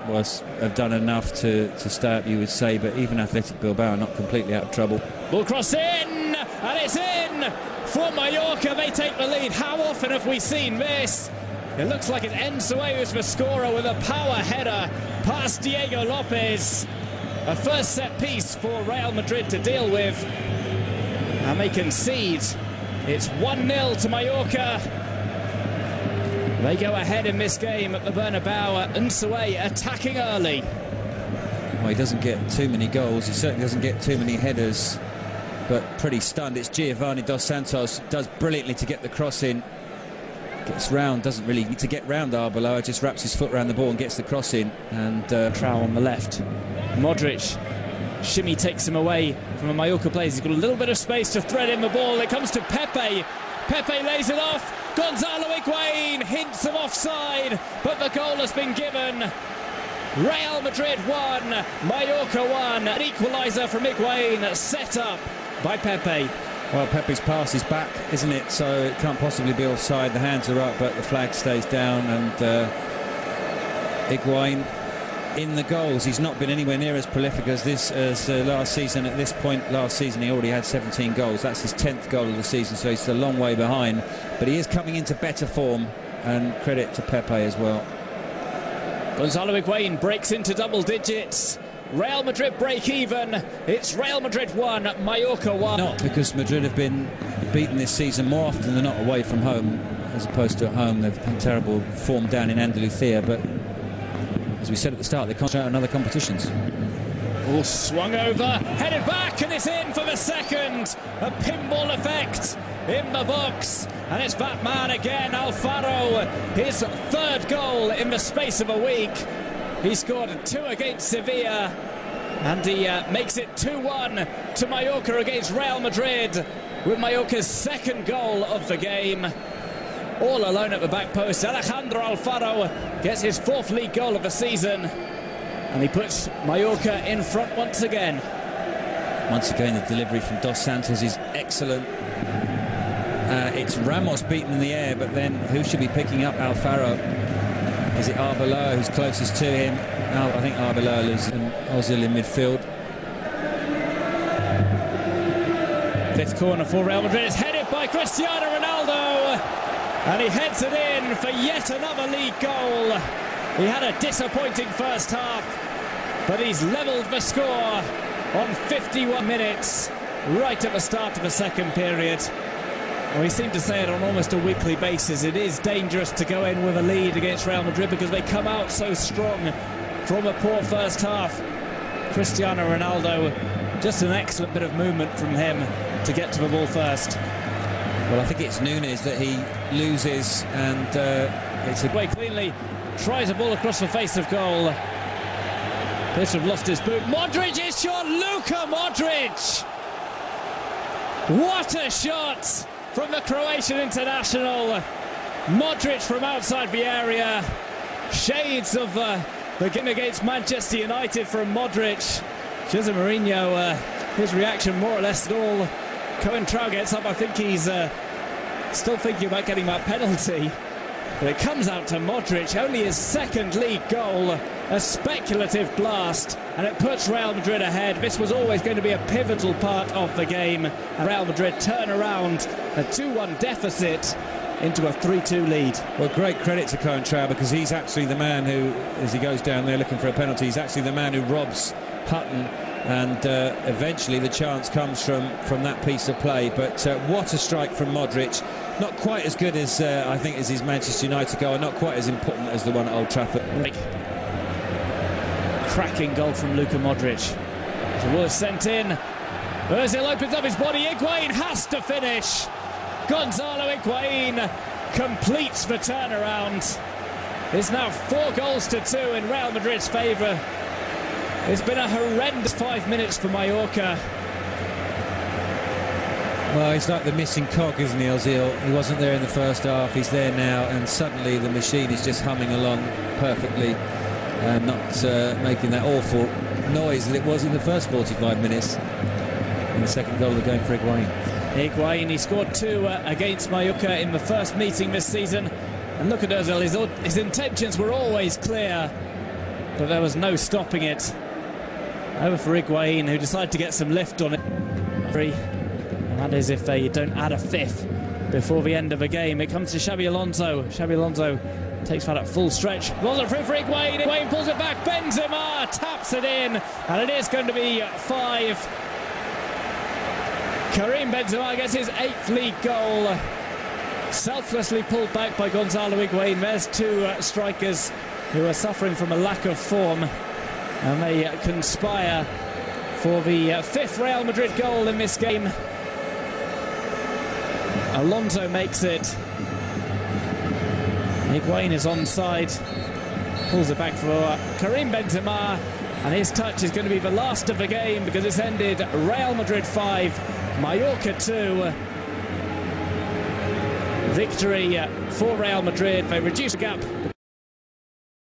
have done enough to stay up, you would say, but even Athletic Bilbao are not completely out of trouble. Ball cross in, and it's in for Mallorca. They take the lead. How often have we seen this? It looks like it ends away with the scorer with a power header past Diego Lopez. A first set piece for Real Madrid to deal with, and they concede. It's 1-0 to Mallorca. They go ahead in this game at the Bernabeu. Unzué attacking early. Well, he doesn't get too many goals. He certainly doesn't get too many headers, but pretty stunned. It's Giovanni Dos Santos, does brilliantly to get the cross in. Gets round, doesn't really need to get round Arbeloa, just wraps his foot around the ball and gets the cross in. And Trau on the left. Modric. Shimmy takes him away from the Mallorca players. He's got a little bit of space to thread in the ball. It comes to Pepe. Pepe lays it off. Gonzalo Higuain, hints of offside, but the goal has been given. Real Madrid 1, Mallorca 1. An equaliser from Higuain, set up by Pepe. Well, Pepe's pass is back, isn't it? So it can't possibly be offside. The hands are up, but the flag stays down. And Higuain in the goals. He's not been anywhere near as prolific as last season. At this point last season, he already had 17 goals. That's his 10th goal of the season, so he's a long way behind. But he is coming into better form, and credit to Pepe as well. Gonzalo Higuain breaks into double digits. Real Madrid break even. It's Real Madrid 1, Mallorca 1. Not because Madrid have been beaten this season more often than not away from home, as opposed to at home. They've had terrible form down in Andalucía, but as we said at the start, they concentrate on other competitions. All swung over, headed back, and it's in for the second. A pinball effect in the box, and it's that man again, Alfaro. His third goal in the space of a week. He scored 2 against Sevilla, and he makes it 2-1 to Mallorca against Real Madrid, with Mallorca's second goal of the game. All alone at the back post, Alejandro Alfaro gets his 4th league goal of the season, and he puts Mallorca in front once again. Once again, the delivery from Dos Santos is excellent. It's Ramos beaten in the air, but then who should be picking up Alfaro? Is it Arbeloa who's closest to him? I think Arbeloa loses Ozil in midfield. 5th corner for Real Madrid. It's headed by Cristiano Ronaldo, and he heads it in for yet another league goal. He had a disappointing first half, but he's levelled the score on 51 minutes, right at the start of the second period. Well, we seem to say it on almost a weekly basis. It is dangerous to go in with a lead against Real Madrid because they come out so strong from a poor first half. Cristiano Ronaldo, just an excellent bit of movement from him to get to the ball first. Well, I think it's Núñez that he loses, and it's a way cleanly, tries a ball across the face of goal. This have lost his boot. Modric is shot. Luka Modric! What a shot from the Croatian international. Modric from outside the area. Shades of the game against Manchester United from Modric. Jose Mourinho, his reaction more or less at all. Coentrao gets up. I think he's still thinking about getting that penalty. But it comes out to Modric, only his 2nd league goal, a speculative blast, and it puts Real Madrid ahead. This was always going to be a pivotal part of the game, and Real Madrid turn around a 2-1 deficit into a 3-2 lead. Well, great credit to Coentrao, because he's actually the man who, as he goes down there looking for a penalty, he's actually the man who robs Hutton, and eventually the chance comes from that piece of play. But what a strike from Modric. Not quite as good as I think as his Manchester United goal, and not quite as important as the one at Old Trafford. Cracking goal from Luka Modric. The ball is sent in. Ozil opens up his body. Higuain has to finish. Gonzalo Higuain completes the turnaround. It's now 4 goals to 2 in Real Madrid's favour. It's been a horrendous 5 minutes for Mallorca. Well, he's like the missing cog, isn't he, Ozil? He wasn't there in the first half, he's there now, and suddenly the machine is just humming along perfectly, and not making that awful noise that it was in the first 45 minutes. And the second goal of the game for Higuain. Higuain, he scored 2 against Mallorca in the first meeting this season. And look at Ozil, his intentions were always clear. but there was no stopping it. Over for Higuain, who decided to get some lift on it. And that is if they don't add a fifth before the end of a game. It comes to Xabi Alonso. Xabi Alonso takes that at full stretch. Alonso through for Higuain. Higuain pulls it back. Benzema taps it in, and it is going to be 5. Karim Benzema gets his 8th league goal. Selflessly pulled back by Gonzalo Higuain. There's two strikers who are suffering from a lack of form, and they conspire for the 5th Real Madrid goal in this game. Alonso makes it. Higuain is onside, pulls it back for Karim Benzema, and his touch is going to be the last of the game, because it's ended Real Madrid 5, Mallorca 2. Victory for Real Madrid. They reduce the gap